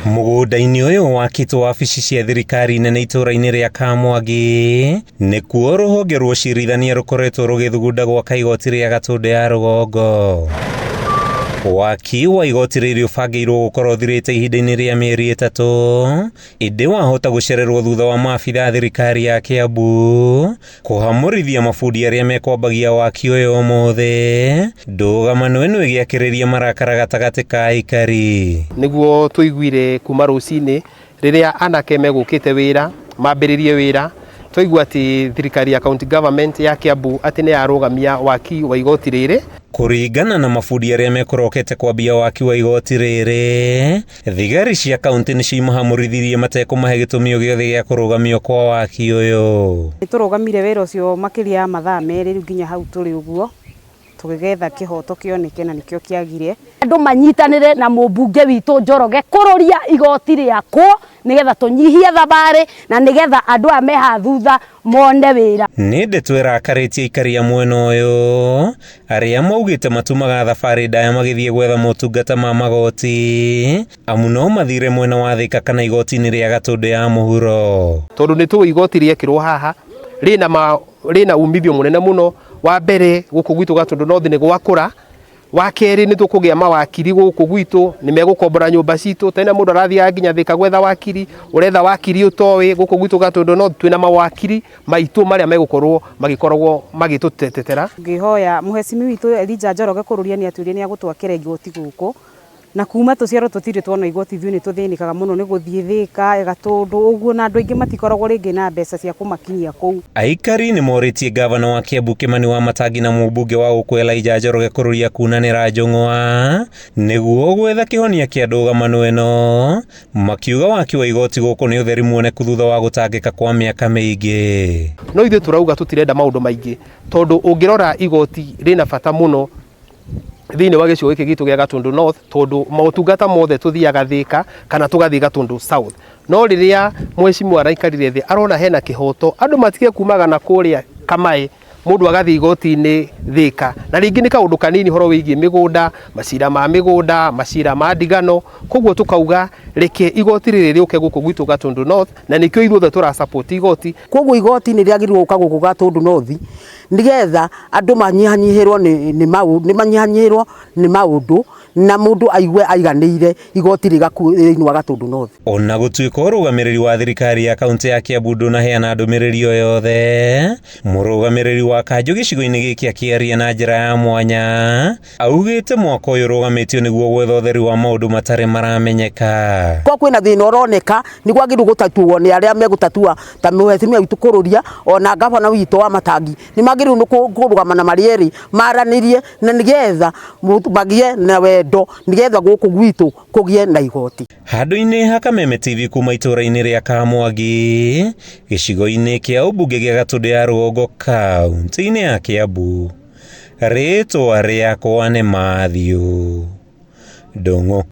Mũgũnda-inĩ ũyũ wakĩtwo wabici cia thirikari nene itũra-inĩ rĩa Kamwangi nĩkuo rũhonge rwa ũcirithania rũkoretwo rũgĩthugunda gwaka igoti rĩa Gatũndũ ya rũgongo. Waki wa igoti rĩrĩ ũbangĩirwo gũkorwo ũthirĩte ihinda-inĩ rĩa mĩeri 3, ĩndĩ wahota gũcererwo thutha wa maabitha thirikari ya Kiambu kũhamũrithia mabundi arĩa mekwambagia waki ũyũ ũmũthĩ. Ndũgamano ĩno ĩgĩakĩrĩria marakara gatagatĩ ka aikari. Nĩguo tũiguire kuma rũcinĩ rĩrĩa anake megũkĩte wĩra mambĩrĩrie wĩra, twaigua atĩ thirikari ya county government ya Kiambu atĩ nĩ yarũgamia waki wa igoti rĩrĩ. Kũringana na mabundi arĩa mekorokete kwambia waki wa igoti rĩrĩ, thigari cia kaunti nĩcio imahamũrithirie matekũmahe gĩtũmi gĩothe gĩa kũrũgamio kwa waki ũyũ. Tũrũgamire wĩra ũcio makĩria ya mathaa merĩ rĩu nginya hau tũrĩ ũguo tũgĩgetha kĩhoto kĩoneke na nĩkĩo kĩagire. Andũ manyitanĩre na mũmbunge witũ Njoroge kũrũria igoti rĩakwo nĩgetha tũnyihie thabarĩ na nĩgetha andũ aya meha thutha mone wĩra. Nĩ ndeto ĩrakarĩtie aikari a mwena ũyũ arĩa maugĩte matumaga thabarĩ ndaya magĩthiĩ gwetha motungata ma magoti amu no mathire mwena wa Thika kana igoti-inĩ rĩa Gatũndũ ya mũhuro. Tondũ nĩ igoti rĩekĩrwo haha rĩna umithio mũnene mũno. Wa mbere gũkũ gwitũ Gatũndũ North nĩ gwakũra, wa kerĩ nĩ tũkũgĩa mawakiri gũkũ gwitũ, nĩ megũkombora nyũmba citũ. Tena mũndũ arathiaga nginya Thika gwetha wakiri, ũretha wakiri ũtoĩ. Gũkũ gwitũ Gatũndũ North twĩna mawakiri maitũ marĩa magĩkoragwo magĩtũtetera. Ngĩhoya mũhecimi witũ Elijah Njoroge kũrũria nĩ atwĩrire nĩ agũtwakĩra igoti gũkũ, na kuma tũciaro tũtirĩ tuona igoti ithuĩ nĩ tũthĩnĩkaga mũno nĩ gũthiĩ Thika Gatũndũ ũguo, na andũ aingĩ matikoragwo rĩngĩ na mbeca cia kũmakinyia kũu. Aikari nĩ morĩtie gavana wa Kiambu Kimani Wamatangi na mũmbunge wa gũkũ Elijah Njoroge kũrũria kunanĩra njũng'wa nĩguo gwetha kĩhonia kĩa ndũgamano ĩno, makiuga waki wa igoti gũkũ nĩ ũtheri muoneku thutha wa gũtangĩka kwa mĩaka mĩingĩ. No ithuĩ tũrauga tũtirenda maũndũ maingĩ, tondũ ũngĩrora igoti rĩna bata mũno thĩinĩ wa gĩcigo gĩkĩ gitũ gĩa Gatũndũ North, tondũ motungata mothe tũthiaga Thika kana tũgathiĩ Gatũndũ South. No rĩrĩa mheshimiwa araikarire thĩ arona hena kĩhoto, andũ matige kumaga na kũrĩa Kamaĩ mũndũ agathiĩ igoti-inĩ Thika, na rĩngĩ nĩ kaũndũ kanini horo wĩgiĩ mĩgũnda, macira ma mĩgũnda, macira ma ndigano. Koguo tukauga reke igoti rĩrĩ rĩũke gũkũ gwitũ Gatũndũ North, na nĩkĩo ithuothe tũra support igoti. Koguo igoti nĩ rĩagĩrĩirwo gũka gũkũ Gatũndũ North nĩgetha andũ manyihanyihĩrwo nĩ maũndũ na mũndũ aigue aiganĩire igoti thĩinĩ wa Gatũndũ North. Ona gũtuĩka ũrũgamĩrĩri wa thirikari ya kaunti ya Kiambu ndũnaheana ndũmĩrĩri o yothe, mũrũgamĩrĩri wa kanjũ gĩcigo-inĩ gĩkĩ akĩaria na njĩra ya mwanya augĩte mwaka ũyũ ũrũgamĩtio nĩguo gwetha ũtheri wa maũndũ matarĩ maramenyeka. Kwa kwĩna thĩna ũroneka nĩ gwagĩrĩirwo gũtatuo nĩ arĩa megũtatua ta mũhecimiwa witũ kũrũria ona gavana witũ Wamatangi nĩ magĩrĩirwo kũrũgama na marĩ erĩ maranĩrie na nĩgetha magĩe na wendo nĩgetha gũkũ gwitũ kũgĩe na igoti. Handũ-inĩ ha Kameme TV kuma itũra-inĩ rĩa Kamwangi gĩcigo-inĩ kĩa ũmbunge gĩa Gatũndũ ya rũgongo kaunti-inĩ ya Kiambu, rĩtwa rĩakwa nĩ Matthew Ndung'u.